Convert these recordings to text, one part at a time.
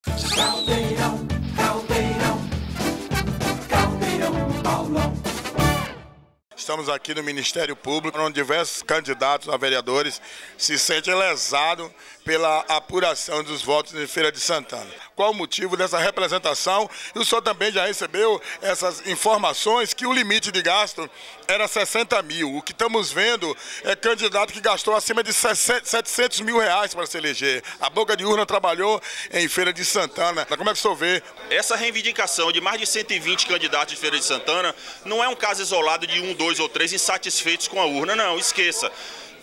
Caldeirão, caldeirão, caldeirão Paulão. Estamos aqui no Ministério Público, onde diversos candidatos a vereadores se sentem lesados pela apuração dos votos em Feira de Santana. Qual o motivo dessa representação? E o senhor também já recebeu essas informações que o limite de gasto era 60 mil. O que estamos vendo é candidato que gastou acima de 700 mil reais para se eleger. A Boca de Urna trabalhou em Feira de Santana. Como é que o senhor vê? Essa reivindicação de mais de 120 candidatos de Feira de Santana não é um caso isolado de 1, 2 ou 3 insatisfeitos com a urna, não, esqueça.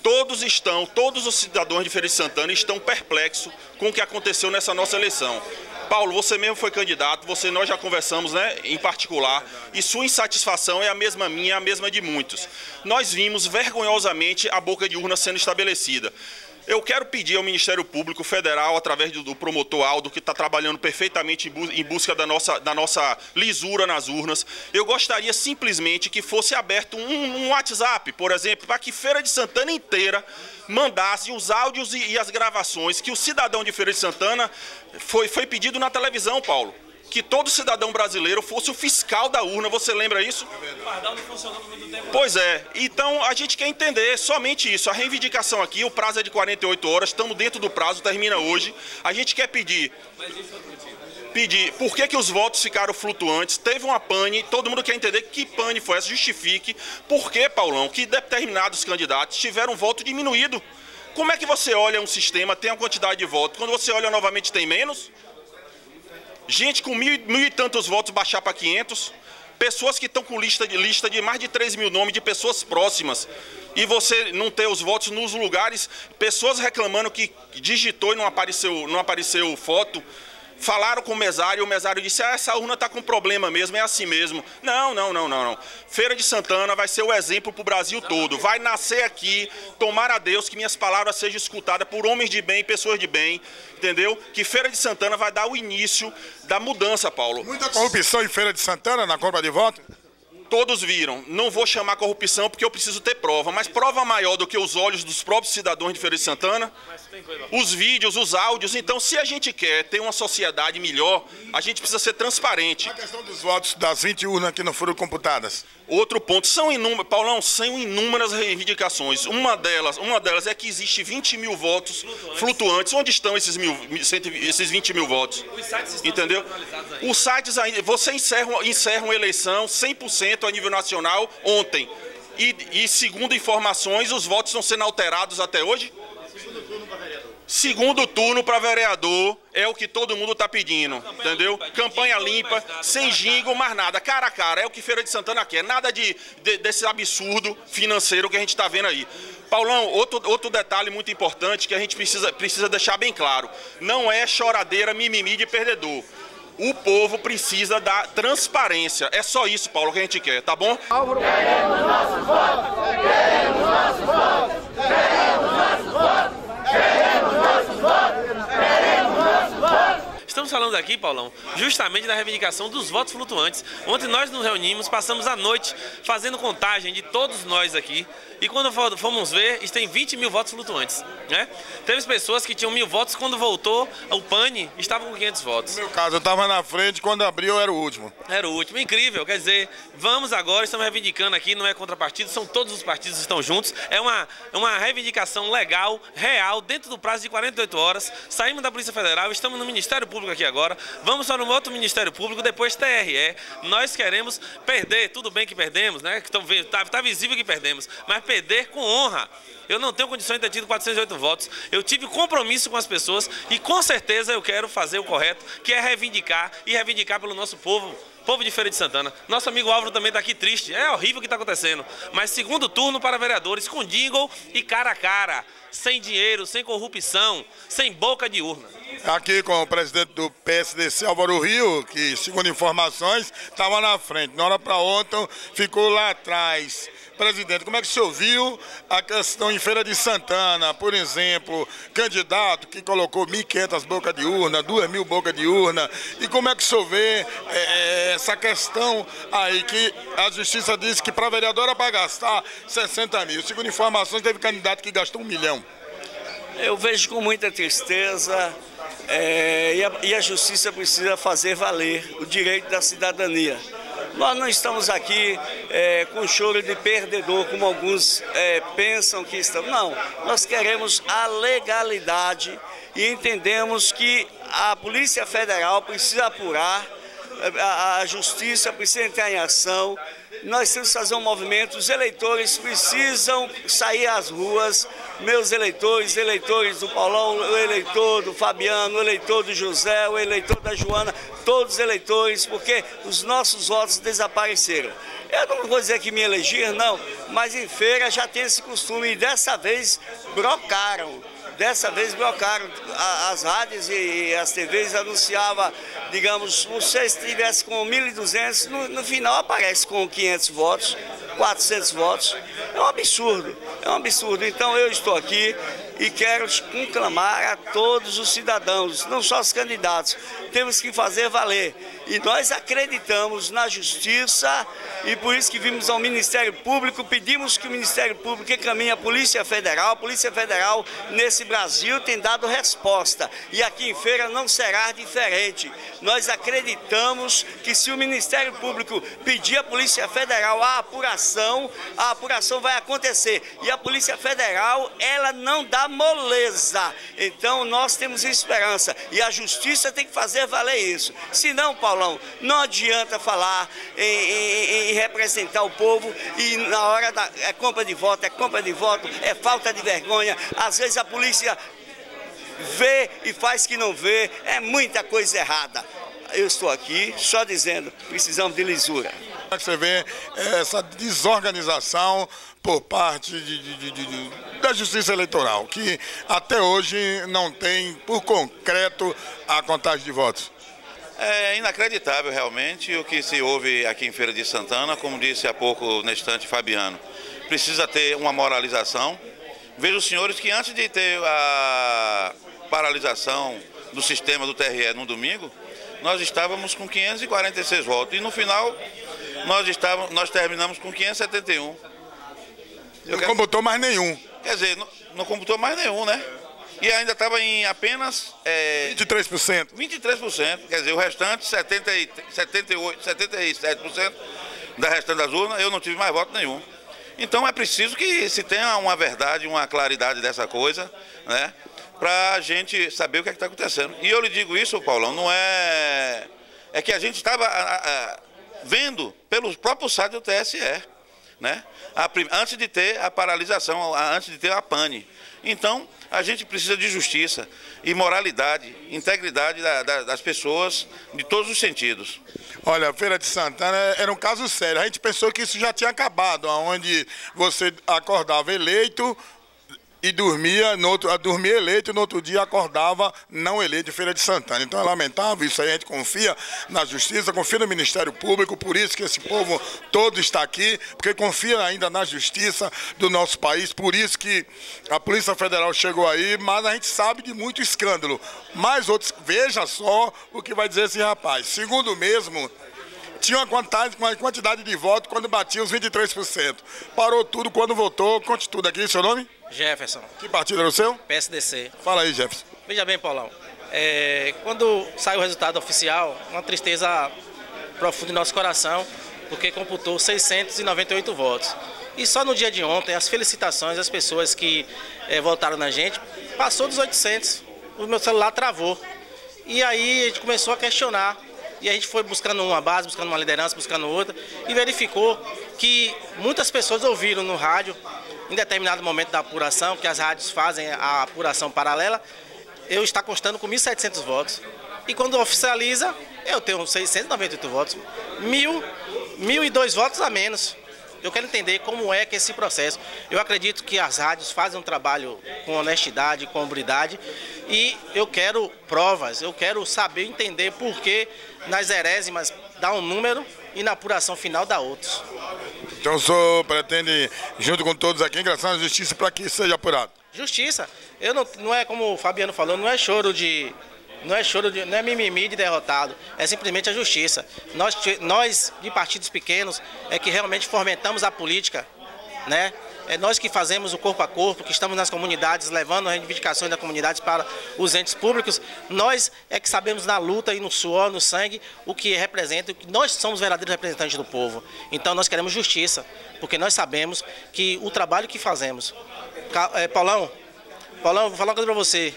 Todos os cidadãos de Feira de Santana estão perplexos com o que aconteceu nessa nossa eleição. Paulo, você mesmo foi candidato, nós já conversamos, né, em particular, e sua insatisfação é a mesma minha, é a mesma de muitos. Nós vimos vergonhosamente a boca de urna sendo estabelecida. Eu quero pedir ao Ministério Público Federal, através do promotor Aldo, que está trabalhando perfeitamente em busca da nossa lisura nas urnas, eu gostaria simplesmente que fosse aberto um WhatsApp, por exemplo, para que Feira de Santana inteira mandasse os áudios e as gravações que o cidadão de Feira de Santana foi pedido na televisão, Paulo. Que todo cidadão brasileiro fosse o fiscal da urna, você lembra isso? O pardal não funcionou por muito tempo. Pois é, então a gente quer entender somente isso, a reivindicação aqui, o prazo é de 48 horas, estamos dentro do prazo, termina hoje, a gente quer pedir por que os votos ficaram flutuantes, teve uma pane, todo mundo quer entender que pane foi essa, justifique, por que, Paulão, que determinados candidatos tiveram um voto diminuído. Como é que você olha um sistema, tem a quantidade de votos, quando você olha novamente tem menos? Gente com mil e tantos votos baixar para 500, pessoas que estão com lista de mais de 3 mil nomes de pessoas próximas, e você não ter os votos nos lugares, pessoas reclamando que digitou e não apareceu foto, falaram com o mesário disse, essa urna está com problema mesmo, é assim mesmo. Não. Feira de Santana vai ser o exemplo para o Brasil todo. Vai nascer aqui, tomara a Deus que minhas palavras sejam escutadas por homens de bem, pessoas de bem, entendeu? Que Feira de Santana vai dar o início da mudança, Paulo. Muita corrupção em Feira de Santana na compra de voto? Todos viram. Não vou chamar corrupção porque eu preciso ter prova, mas prova maior do que os olhos dos próprios cidadãos de Feira de Santana, os vídeos, os áudios. Então, se a gente quer ter uma sociedade melhor, a gente precisa ser transparente. A questão dos votos das 20 urnas que não foram computadas. Outro ponto, Paulão, são inúmeras reivindicações. Uma delas é que existe 20 mil votos flutuantes. Onde estão esses 20 mil votos? Os sites estão entendeu? Os sites ainda. Você encerra uma eleição 100% a nível nacional ontem. E segundo informações, os votos estão sendo alterados até hoje? Segundo turno para vereador é o que todo mundo está pedindo, entendeu? Campanha limpa, sem jingle, mais nada, cara a cara, é o que Feira de Santana quer, nada desse absurdo financeiro que a gente está vendo aí. Paulão, outro detalhe muito importante que a gente precisa deixar bem claro, não é choradeira, mimimi de perdedor. O povo precisa da transparência, é só isso, Paulo, que a gente quer, tá bom? Queremos nossos votos! Queremos nossos votos! Queremos nossos votos! Queremos nossos votos! Queremos nossos votos! Estamos falando aqui, Paulão, justamente da reivindicação dos votos flutuantes. Ontem nós nos reunimos, passamos a noite fazendo contagem de todos nós aqui. E quando fomos ver, tem 20 mil votos flutuantes, né? Teve pessoas que tinham 1000 votos, quando voltou o pane, estavam com 500 votos. No meu caso, eu estava na frente, quando abriu eu era o último. Era o último, incrível, quer dizer, vamos agora, estamos reivindicando aqui, não é contrapartido, são todos os partidos que estão juntos, é uma reivindicação legal, real, dentro do prazo de 48 horas, saímos da Polícia Federal, estamos no Ministério Público aqui agora, vamos para um outro Ministério Público, depois TRE, nós queremos perder, tudo bem que perdemos, né, tá visível que perdemos, mas perder com honra. Eu não tenho condições de ter tido 408 votos. Eu tive compromisso com as pessoas e com certeza eu quero fazer o correto, que é reivindicar e reivindicar pelo nosso povo de Feira de Santana. Nosso amigo Álvaro também está aqui triste. É horrível o que está acontecendo. Mas segundo turno para vereadores, com jingle e cara a cara. Sem dinheiro, sem corrupção, sem boca de urna. Aqui com o presidente do PSDC, Álvaro Rio, que segundo informações estava na frente. Na hora para ontem ficou lá atrás. Presidente, como é que o senhor viu a questão em Feira de Santana, por exemplo, candidato que colocou 1.500 bocas de urna, 2.000 bocas de urna, e como é que o senhor vê essa questão aí que a justiça disse que para vereador era para gastar 60 mil, segundo informações teve candidato que gastou 1 milhão. Eu vejo com muita tristeza E a justiça precisa fazer valer o direito da cidadania. Nós não estamos aqui com choro de perdedor, como alguns pensam que estamos. Não, nós queremos a legalidade e entendemos que a Polícia Federal precisa apurar, a justiça precisa entrar em ação. Nós temos que fazer um movimento, os eleitores precisam sair às ruas, meus eleitores, eleitores do Paulão, o eleitor do Fabiano, o eleitor do José, o eleitor da Joana, todos os eleitores, porque os nossos votos desapareceram. Eu não vou dizer que me eleger, não, mas em feira já tem esse costume e dessa vez blocaram. As rádios e as TVs anunciavam, digamos, você estivesse com 1.200, no final aparece com 500 votos, 400 votos. É um absurdo. Então eu estou aqui e quero conclamar a todos os cidadãos, não só os candidatos, temos que fazer valer. E nós acreditamos na justiça e por isso que vimos ao Ministério Público, pedimos que o Ministério Público encaminhe a Polícia Federal. A Polícia Federal nesse Brasil tem dado resposta e aqui em Feira não será diferente. Nós acreditamos que se o Ministério Público pedir à Polícia Federal a apuração vai acontecer. E a Polícia Federal, ela não dá moleza. Então nós temos esperança e a justiça tem que fazer valer isso. Senão, Paulão, não adianta falar em representar o povo e na hora da compra de voto, é falta de vergonha. Às vezes a polícia vê e faz que não vê, é muita coisa errada. Eu estou aqui só dizendo, precisamos de lisura. Você vê essa desorganização por parte da Justiça Eleitoral, que até hoje não tem por concreto a contagem de votos. É inacreditável realmente o que se ouve aqui em Feira de Santana, como disse há pouco na estante Fabiano. Precisa ter uma moralização. Vejo os senhores que antes de ter a paralisação do sistema do TRE no domingo, nós estávamos com 546 votos e no final nós terminamos com 571. Não computou mais nenhum. Quer dizer, não computou mais nenhum, né? E ainda estava em apenas 23%. 23%, quer dizer, o restante, 77% da restante das urnas, eu não tive mais voto nenhum. Então é preciso que se tenha uma verdade, uma claridade dessa coisa, né? Para a gente saber o que é que está acontecendo. E eu lhe digo isso, Paulão, não é... É que a gente estava vendo pelo próprio site do TSE, né? Antes de ter a paralisação, antes de ter a pane. Então, a gente precisa de justiça e moralidade, integridade das pessoas, de todos os sentidos. Olha, a Feira de Santana era um caso sério. A gente pensou que isso já tinha acabado, onde você acordava eleito e dormia eleito e no outro dia acordava não eleito em Feira de Santana. Então é lamentável isso aí, a gente confia na justiça, confia no Ministério Público, por isso que esse povo todo está aqui, porque confia ainda na justiça do nosso país, por isso que a Polícia Federal chegou aí, mas a gente sabe de muito escândalo. Mas outros, veja só o que vai dizer esse rapaz. Segundo mesmo, tinha uma quantidade de votos quando batia os 23%. Parou tudo quando votou, conte tudo aqui. Seu nome? Jefferson. Que partido era o seu? PSDC. Fala aí, Jefferson. Veja bem, Paulão, quando sai o resultado oficial, uma tristeza profunda em nosso coração, porque computou 698 votos. E só no dia de ontem, as felicitações às pessoas que votaram na gente, passou dos 800, o meu celular travou. E aí a gente começou a questionar. E a gente foi buscando uma base, buscando uma liderança, buscando outra, e verificou que muitas pessoas ouviram no rádio, em determinado momento da apuração, que as rádios fazem a apuração paralela, eu está constando com 1.700 votos. E quando oficializa, eu tenho 698 votos, 1.002 votos a menos. Eu quero entender como é que esse processo. Eu acredito que as rádios fazem um trabalho com honestidade, com hombridade, e eu quero provas, eu quero saber, entender por que nas herésimas dá um número e na apuração final dá outros. Então o senhor pretende, junto com todos aqui, ingressar na justiça para que isso seja apurado? Justiça. Eu não é como o Fabiano falou, não é mimimi de derrotado, é simplesmente a justiça. Nós de partidos pequenos, é que realmente fomentamos a política, né? nós que fazemos o corpo a corpo, que estamos nas comunidades, levando as reivindicações da comunidade para os entes públicos, nós é que sabemos na luta e no suor, no sangue, o que representa, que nós somos verdadeiros representantes do povo. Então nós queremos justiça, porque nós sabemos que o trabalho que fazemos... Paulão, vou falar uma coisa para você.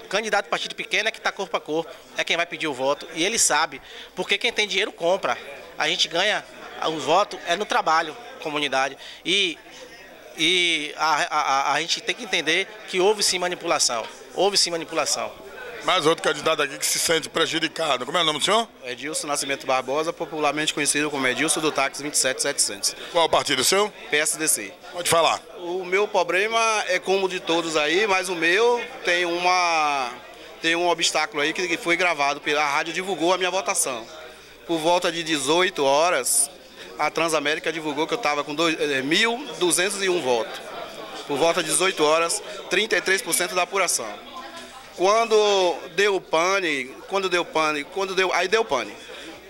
Candidato de partido pequeno é que está corpo a corpo, é quem vai pedir o voto, e ele sabe, porque quem tem dinheiro compra. A gente ganha o voto no trabalho, comunidade, e a gente tem que entender que houve sim manipulação, Mais outro candidato aqui que se sente prejudicado. Como é o nome do senhor? Edilson Nascimento Barbosa, popularmente conhecido como Edilson do táxi 27700. Qual o partido seu? PSDC. Pode falar. O meu problema é como o de todos aí, mas o meu tem um obstáculo aí que foi gravado, a rádio divulgou a minha votação. Por volta de 18 horas, a Transamérica divulgou que eu estava com 1.201 votos. Por volta de 18 horas, 33% da apuração. Aí deu pane.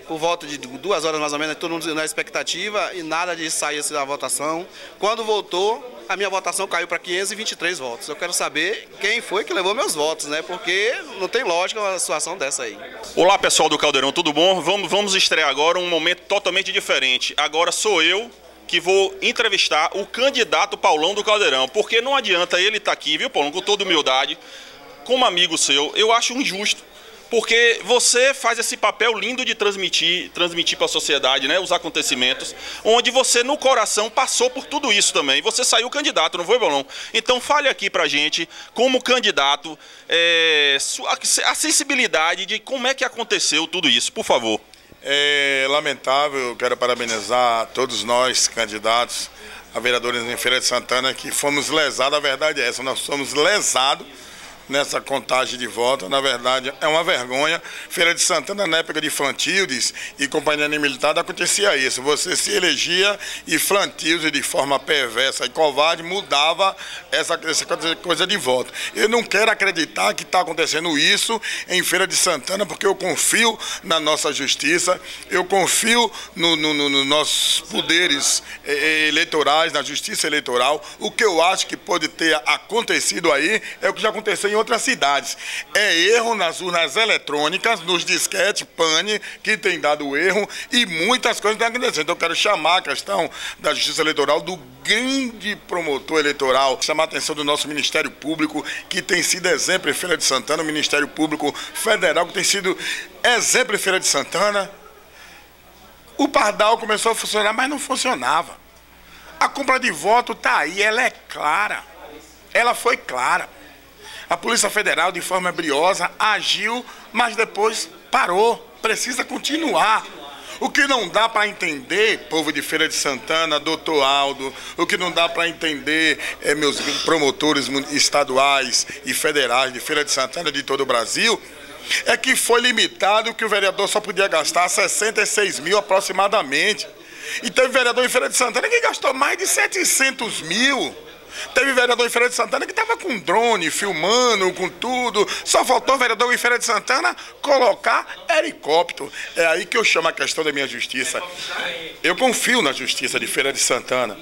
Por volta de 2 horas mais ou menos, todo mundo na expectativa e nada de sair da votação. Quando voltou, a minha votação caiu para 523 votos. Eu quero saber quem foi que levou meus votos, né? Porque não tem lógica uma situação dessa aí. Olá, pessoal do Caldeirão, tudo bom? Vamos estrear agora um momento totalmente diferente. Agora sou eu que vou entrevistar o candidato Paulão do Caldeirão, porque não adianta ele estar aqui, viu, Paulão, com toda humildade, como amigo seu, eu acho injusto. Porque você faz esse papel lindo de transmitir para a sociedade, né, os acontecimentos, onde você no coração passou por tudo isso também. Você saiu candidato, não foi, Paulão? Então fale aqui pra gente, como candidato, a sensibilidade de como é que aconteceu tudo isso, por favor. É lamentável, eu quero parabenizar todos nós, candidatos a vereadores em Feira de Santana, que fomos lesados, a verdade é essa, nós somos lesados nessa contagem de votos. Na verdade, é uma vergonha. Feira de Santana, na época de Flantildes e Companhia Militar, acontecia isso. Você se elegia e Flantildes, de forma perversa e covarde, mudava essa coisa de voto. Eu não quero acreditar que está acontecendo isso em Feira de Santana, porque eu confio na nossa justiça, eu confio nos nossos poderes eleitorais, na justiça eleitoral. O que eu acho que pode ter acontecido aí é o que já aconteceu em outras cidades. É erro nas urnas eletrônicas, nos disquetes, pane, que tem dado erro e muitas coisas estão acontecendo. Então eu quero chamar a questão da justiça eleitoral, do grande promotor eleitoral, chamar a atenção do nosso Ministério Público, que tem sido exemplo em Feira de Santana, o Ministério Público Federal, que tem sido exemplo em Feira de Santana. O Pardal começou a funcionar, mas não funcionava. A compra de voto está aí, ela é clara. Ela foi clara. A Polícia Federal, de forma briosa, agiu, mas depois parou. Precisa continuar. O que não dá para entender, povo de Feira de Santana, doutor Aldo, o que não dá para entender, meus promotores estaduais e federais de Feira de Santana de todo o Brasil, é que foi limitado que o vereador só podia gastar 66 mil aproximadamente. E teve vereador em Feira de Santana que gastou mais de 700 mil. Teve vereador em Feira de Santana que estava com drone, filmando, com tudo. Só faltou o vereador em Feira de Santana colocar helicóptero. É aí que eu chamo a questão da minha justiça. Eu confio na justiça de Feira de Santana.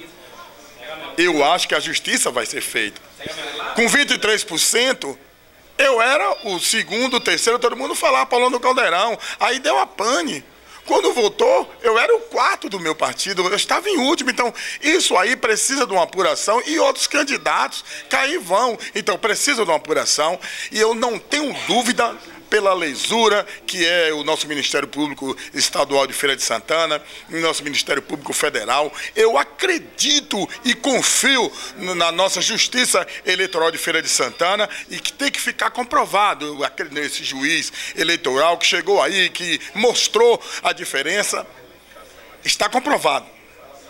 Eu acho que a justiça vai ser feita. Com 23%, eu era o segundo, o terceiro, todo mundo falava Paulão do Caldeirão. Aí deu a pane. Quando votou, eu era o quarto do meu partido, eu estava em último. Então, isso aí precisa de uma apuração e outros candidatos cair vão. Então, precisa de uma apuração e eu não tenho dúvida, pela leisura, que é o nosso Ministério Público Estadual de Feira de Santana, o nosso Ministério Público Federal. Eu acredito e confio na nossa Justiça Eleitoral de Feira de Santana e que tem que ficar comprovado esse juiz eleitoral que chegou aí, que mostrou a diferença. Está comprovado.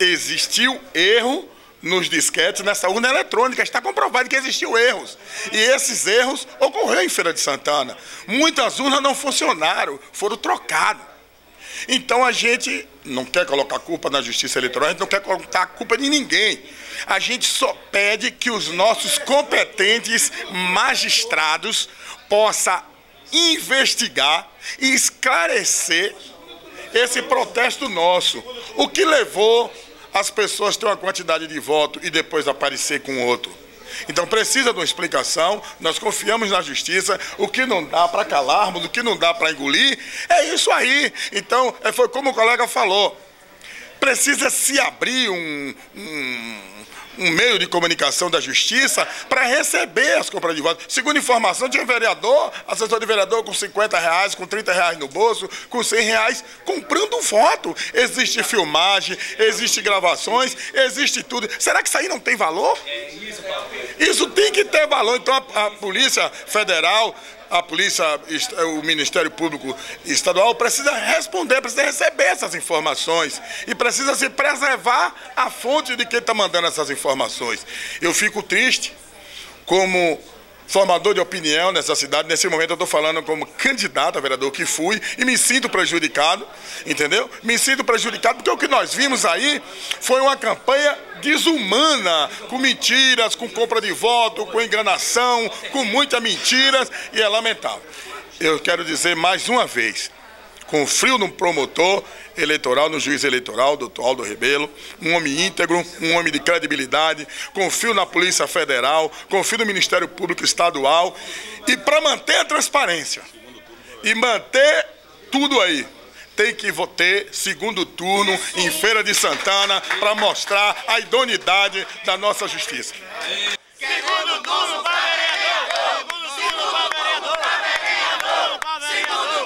Existiu erro nos disquetes, nessa urna eletrônica, está comprovado que existiu erros. E esses erros ocorreram em Feira de Santana. Muitas urnas não funcionaram, foram trocadas. Então a gente não quer colocar a culpa na justiça eleitoral, a gente não quer colocar a culpa de ninguém. A gente só pede que os nossos competentes magistrados possam investigar e esclarecer esse protesto nosso. O que levou as pessoas têm uma quantidade de voto e depois aparecer com outro? Então precisa de uma explicação, nós confiamos na justiça, o que não dá para calarmos, o que não dá para engolir, é isso aí. Então, foi como o colega falou, precisa se abrir um meio de comunicação da justiça para receber as compras de votos. Segundo informação, tinha vereador, assessor de vereador com R$50, com R$30 no bolso, com R$100, comprando voto. Existe filmagem, existe gravações, existe tudo. Será que isso aí não tem valor? Isso tem que ter valor. Então a Polícia Federal, a polícia, o Ministério Público Estadual precisa responder, precisa receber essas informações e precisa se preservar a fonte de quem está mandando essas informações. Eu fico triste como formador de opinião nessa cidade. Nesse momento eu estou falando como candidato a vereador que fui e me sinto prejudicado, entendeu? Me sinto prejudicado porque o que nós vimos aí foi uma campanha desumana, com mentiras, com compra de voto, com enganação, com muitas mentiras, e é lamentável. Eu quero dizer mais uma vez, confio no promotor eleitoral, no juiz eleitoral, doutor Aldo Rebelo, um homem íntegro, um homem de credibilidade, confio na Polícia Federal, confio no Ministério Público Estadual, e para manter a transparência e manter tudo aí, tem que ter segundo turno em Feira de Santana para mostrar a idoneidade da nossa justiça. Segundo turno para vereador! Segundo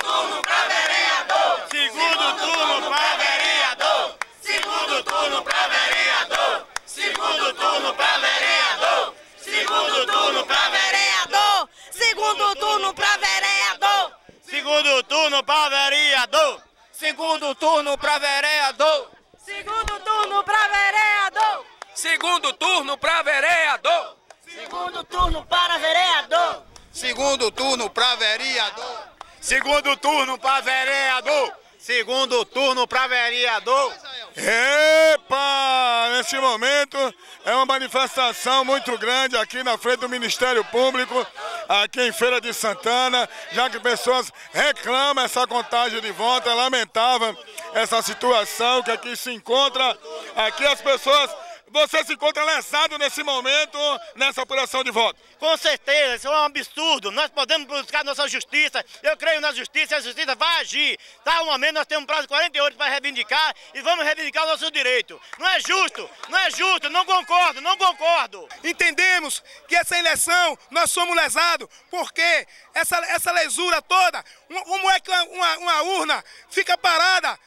turno para vereador! Segundo turno para vereador! Segundo turno para vereador! Segundo turno para vereador! Segundo turno para vereador! Segundo turno para vereador! Segundo turno para vereador! Segundo turno para vereador! Segundo turno para vereador! Segundo turno para vereador! Segundo turno para vereador! Segundo turno para vereador. Segundo turno para vereador! Segundo turno para vereador! Epa! Nesse momento é uma manifestação muito grande aqui na frente do Ministério Público, aqui em Feira de Santana, já que pessoas reclamam essa contagem de voto. É lamentável essa situação que aqui se encontra. Aqui as pessoas... Você se encontra lesado nesse momento, nessa apuração de voto? Com certeza, isso é um absurdo. Nós podemos buscar nossa justiça. Eu creio na justiça e a justiça vai agir. Tá, um momento nós temos um prazo de 48 para reivindicar e vamos reivindicar o nosso direito. Não é justo, não é justo, não concordo, não concordo. Entendemos que essa eleição nós somos lesados, porque essa lesura toda, como é que uma urna fica parada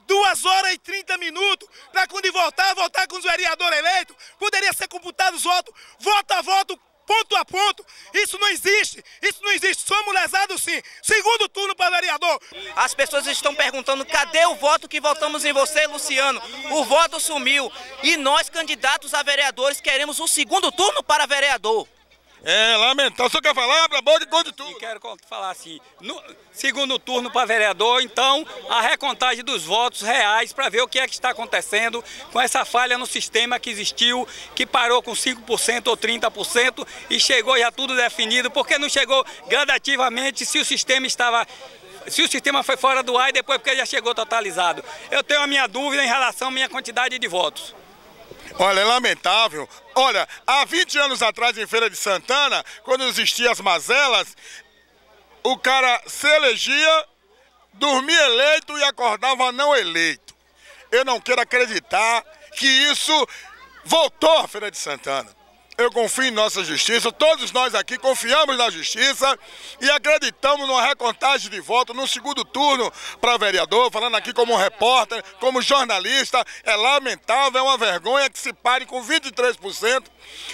2 horas e 30 minutos, para quando votar com os vereadores eleitos, poderia ser computado os votos, voto a voto, ponto a ponto. Isso não existe, somos lesados sim. Segundo turno para vereador. As pessoas estão perguntando, cadê o voto que votamos em você, Luciano? O voto sumiu e nós, candidatos a vereadores, queremos um segundo turno para vereador. É lamentável. O senhor quer falar? Abra a boca e conte tudo. Eu quero falar assim, no segundo turno para vereador, então, a recontagem dos votos reais para ver o que é que está acontecendo com essa falha no sistema que existiu, que parou com 5% ou 30% e chegou já tudo definido, porque não chegou gradativamente se o sistema foi fora do ar e depois porque já chegou totalizado. Eu tenho a minha dúvida em relação à minha quantidade de votos. Olha, é lamentável. Olha, há 20 anos atrás, em Feira de Santana, quando existiam as mazelas, o cara se elegia, dormia eleito e acordava não eleito. Eu não quero acreditar que isso voltou à Feira de Santana. Eu confio em nossa justiça, todos nós aqui confiamos na justiça e acreditamos numa recontagem de votos no segundo turno para vereador, falando aqui como repórter, como jornalista. É lamentável, é uma vergonha que se pare com 23%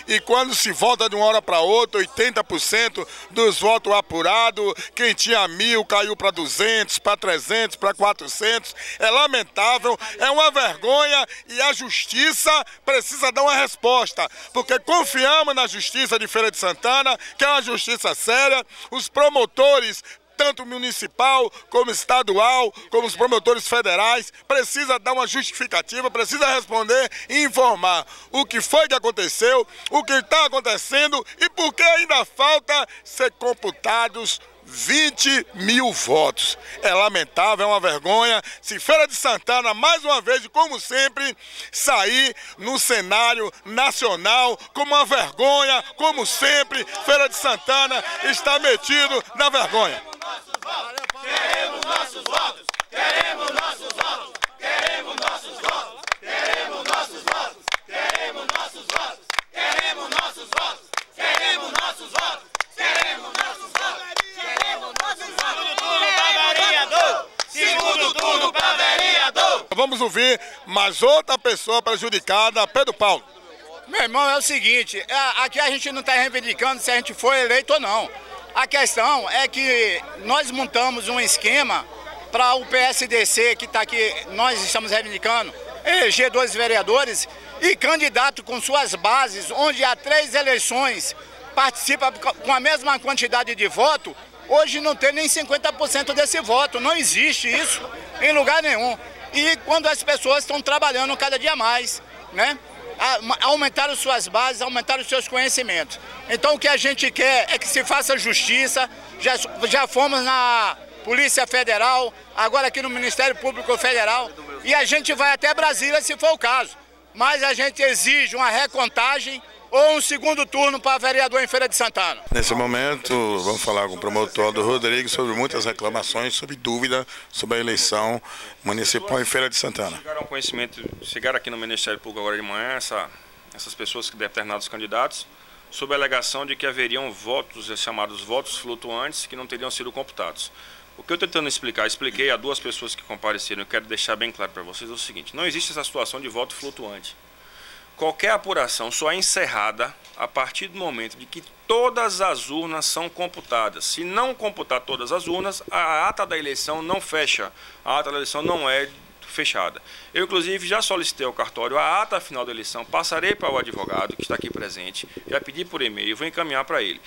e quando se vota de uma hora para outra, 80% dos votos apurados, quem tinha 1.000 caiu para 200, para 300, para 400. É lamentável, é uma vergonha e a justiça precisa dar uma resposta, porque confiamos na justiça de Feira de Santana, que é uma justiça séria. Os promotores, tanto municipal como estadual, como os promotores federais, precisa dar uma justificativa, precisa responder e informar o que foi que aconteceu, o que está acontecendo e por que ainda falta ser computados 20 mil votos. É lamentável, é uma vergonha. Se Feira de Santana, mais uma vez, e como sempre, sair no cenário nacional como uma vergonha, como sempre, Feira de Santana está metido na vergonha. Queremos nossos votos! Queremos nossos votos! Queremos nossos votos! Queremos nossos votos! Queremos nossos votos! Queremos nossos votos! Queremos nossos votos! Queremos nossos votos! Queremos nossos votos! Segundo turno para vereador! Segundo turno para vereador! Vamos ouvir mais outra pessoa prejudicada, Pedro Paulo. Meu irmão, é o seguinte, aqui a gente não está reivindicando se a gente foi eleito ou não. A questão é que nós montamos um esquema para o PSDC, que está aqui, nós estamos reivindicando, eleger 2 vereadores e candidato com suas bases, onde há 3 eleições, participa com a mesma quantidade de voto, hoje não tem nem 50% desse voto, não existe isso em lugar nenhum. E quando as pessoas estão trabalhando cada dia mais, né? Aumentaram suas bases, aumentaram os seus conhecimentos. Então o que a gente quer é que se faça justiça. Já fomos na Polícia Federal, agora aqui no Ministério Público Federal, e a gente vai até Brasília se for o caso. Mas a gente exige uma recontagem ou um segundo turno para vereador em Feira de Santana. Nesse momento, vamos falar com o promotor do Rodrigo sobre muitas reclamações, sobre dúvida sobre a eleição municipal em Feira de Santana. Chegaram aqui no Ministério Público agora de manhã essas pessoas, determinados candidatos, sob a alegação de que haveriam votos, chamados votos flutuantes, que não teriam sido computados. O que eu estou tentando expliquei a 2 pessoas que compareceram, eu quero deixar bem claro para vocês o seguinte: não existe essa situação de voto flutuante. Qualquer apuração só é encerrada a partir do momento de que todas as urnas são computadas. Se não computar todas as urnas, a ata da eleição não fecha, a ata da eleição não é fechada. Eu, inclusive, já solicitei ao cartório a ata final da eleição, passarei para o advogado que está aqui presente, já pedi por e-mail, vou encaminhar para ele.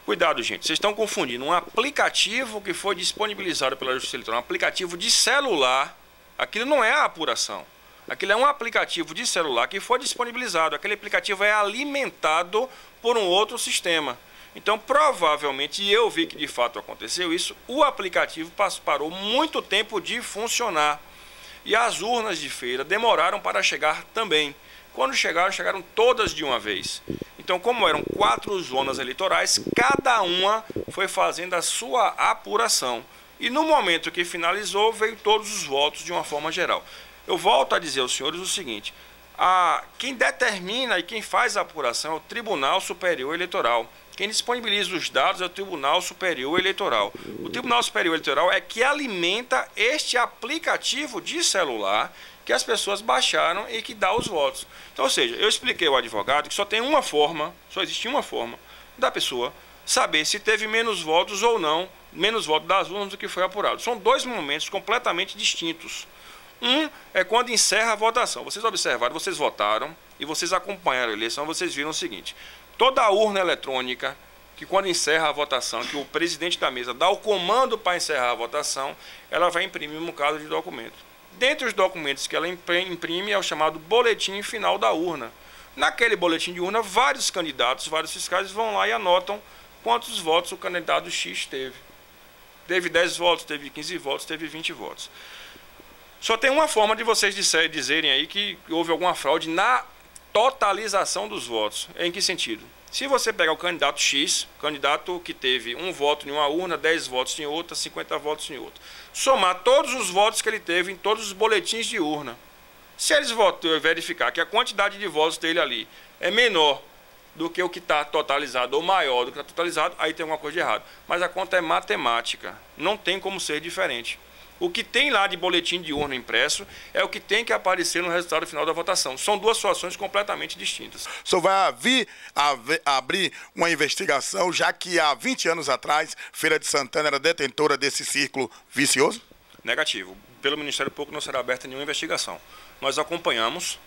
Cuidado, gente, vocês estão confundindo um aplicativo que foi disponibilizado pela Justiça Eleitoral, um aplicativo de celular, aquilo não é a apuração. Aquilo é um aplicativo de celular que foi disponibilizado. Aquele aplicativo é alimentado por um outro sistema. Então, provavelmente, e eu vi que de fato aconteceu isso, o aplicativo parou muito tempo de funcionar. E as urnas de feira demoraram para chegar também. Quando chegaram todas de uma vez. Então, como eram 4 zonas eleitorais, cada uma foi fazendo a sua apuração. E no momento que finalizou, veio todos os votos de uma forma geral. Eu volto a dizer aos senhores o seguinte: quem determina e quem faz a apuração é o Tribunal Superior Eleitoral. Quem disponibiliza os dados é o Tribunal Superior Eleitoral. O Tribunal Superior Eleitoral é que alimenta este aplicativo de celular que as pessoas baixaram e que dá os votos. Então, ou seja, eu expliquei ao advogado que só tem uma forma, só existe uma forma da pessoa saber se teve menos votos ou não, menos votos das urnas do que foi apurado. São 2 momentos completamente distintos. Um é quando encerra a votação. Vocês observaram, vocês votaram e vocês acompanharam a eleição, vocês viram o seguinte: toda a urna eletrônica, que quando encerra a votação, que o presidente da mesa dá o comando para encerrar a votação, ela vai imprimir um bocado de documento. Dentre os documentos que ela imprime é o chamado boletim final da urna. Naquele boletim de urna, vários candidatos, vários fiscais vão lá e anotam quantos votos o candidato X teve. Teve 10 votos, teve 15 votos, teve 20 votos. Só tem uma forma de vocês dizerem aí que houve alguma fraude na totalização dos votos. Em que sentido? Se você pegar o candidato X, candidato que teve 1 voto em uma urna, 10 votos em outra, 50 votos em outra, somar todos os votos que ele teve em todos os boletins de urna, se eles verificar que a quantidade de votos dele ali é menor do que o que está totalizado ou maior do que está totalizado, aí tem alguma coisa de errado. Mas a conta é matemática, não tem como ser diferente. O que tem lá de boletim de urna impresso é o que tem que aparecer no resultado final da votação. São 2 situações completamente distintas. O senhor vai abrir uma investigação, já que há 20 anos atrás, Feira de Santana era detentora desse círculo vicioso? Negativo. Pelo Ministério Público não será aberta nenhuma investigação. Nós acompanhamos,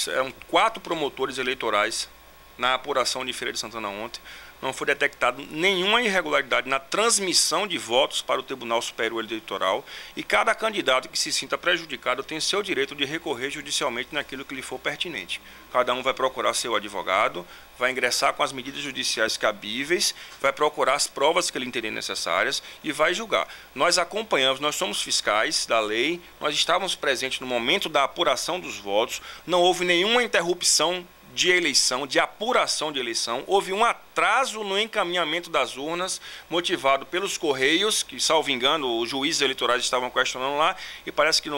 eram 4 promotores eleitorais na apuração de Feira de Santana ontem. não foi detectado nenhuma irregularidade na transmissão de votos para o Tribunal Superior Eleitoral e cada candidato que se sinta prejudicado tem seu direito de recorrer judicialmente naquilo que lhe for pertinente. Cada um vai procurar seu advogado, vai ingressar com as medidas judiciais cabíveis, vai procurar as provas que ele entender necessárias e vai julgar. Nós acompanhamos, nós somos fiscais da lei, nós estávamos presentes no momento da apuração dos votos, não houve nenhuma interrupção de eleição, de apuração de eleição, houve um atraso no encaminhamento das urnas, motivado pelos Correios, que, salvo engano, os juízes eleitorais estavam questionando lá, e parece que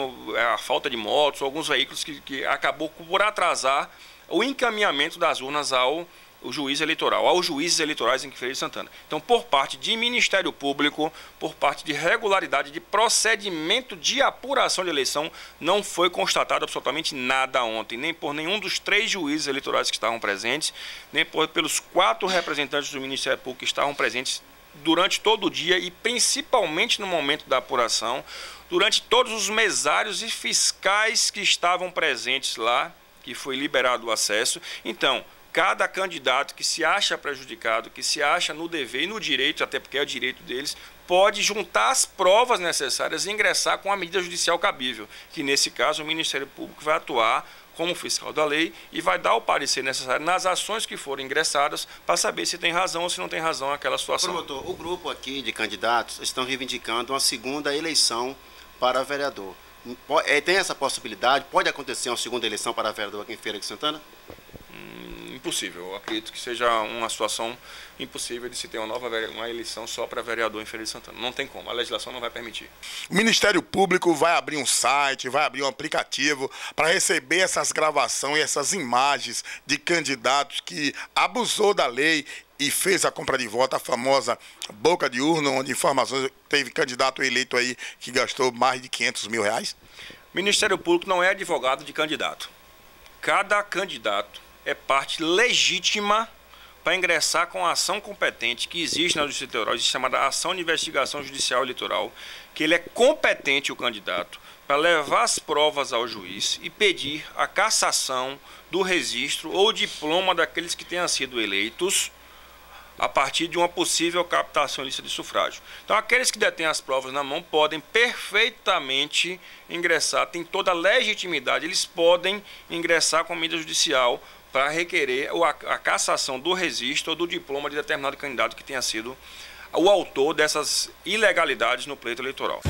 a falta de motos, alguns veículos que acabou por atrasar o encaminhamento das urnas ao juiz eleitoral, aos juízes eleitorais em Feira de Santana. Então, por parte de Ministério Público, por parte de regularidade de procedimento de apuração de eleição, não foi constatado absolutamente nada ontem, nem por nenhum dos 3 juízes eleitorais que estavam presentes, nem pelos 4 representantes do Ministério Público que estavam presentes durante todo o dia e principalmente no momento da apuração, durante todos os mesários e fiscais que estavam presentes lá, que foi liberado o acesso. Então, cada candidato que se acha prejudicado, que se acha no dever e no direito, até porque é o direito deles, pode juntar as provas necessárias e ingressar com a medida judicial cabível, que nesse caso o Ministério Público vai atuar como fiscal da lei e vai dar o parecer necessário nas ações que forem ingressadas para saber se tem razão ou se não tem razão aquela situação. Promotor, o grupo aqui de candidatos estão reivindicando uma segunda eleição para vereador. Tem essa possibilidade? Pode acontecer uma segunda eleição para vereador aqui em Feira de Santana? Impossível. Eu acredito que seja uma situação impossível de se ter uma eleição só para vereador em Feira de Santana. Não tem como, a legislação não vai permitir. O Ministério Público vai abrir um site, vai abrir um aplicativo para receber essas gravações e essas imagens de candidatos que abusou da lei e fez a compra de voto, a famosa boca de urna, onde informações teve candidato eleito aí que gastou mais de R$500 mil. O Ministério Público não é advogado de candidato. Cada candidato é parte legítima para ingressar com a ação competente que existe na Justiça Eleitoral, chamada Ação de Investigação Judicial Eleitoral, que ele é competente, o candidato, para levar as provas ao juiz e pedir a cassação do registro ou diploma daqueles que tenham sido eleitos a partir de uma possível captação ilícita de sufrágio. Então, aqueles que detêm as provas na mão podem perfeitamente ingressar, tem toda a legitimidade, eles podem ingressar com a medida judicial para requerer a cassação do registro ou do diploma de determinado candidato que tenha sido o autor dessas ilegalidades no pleito eleitoral.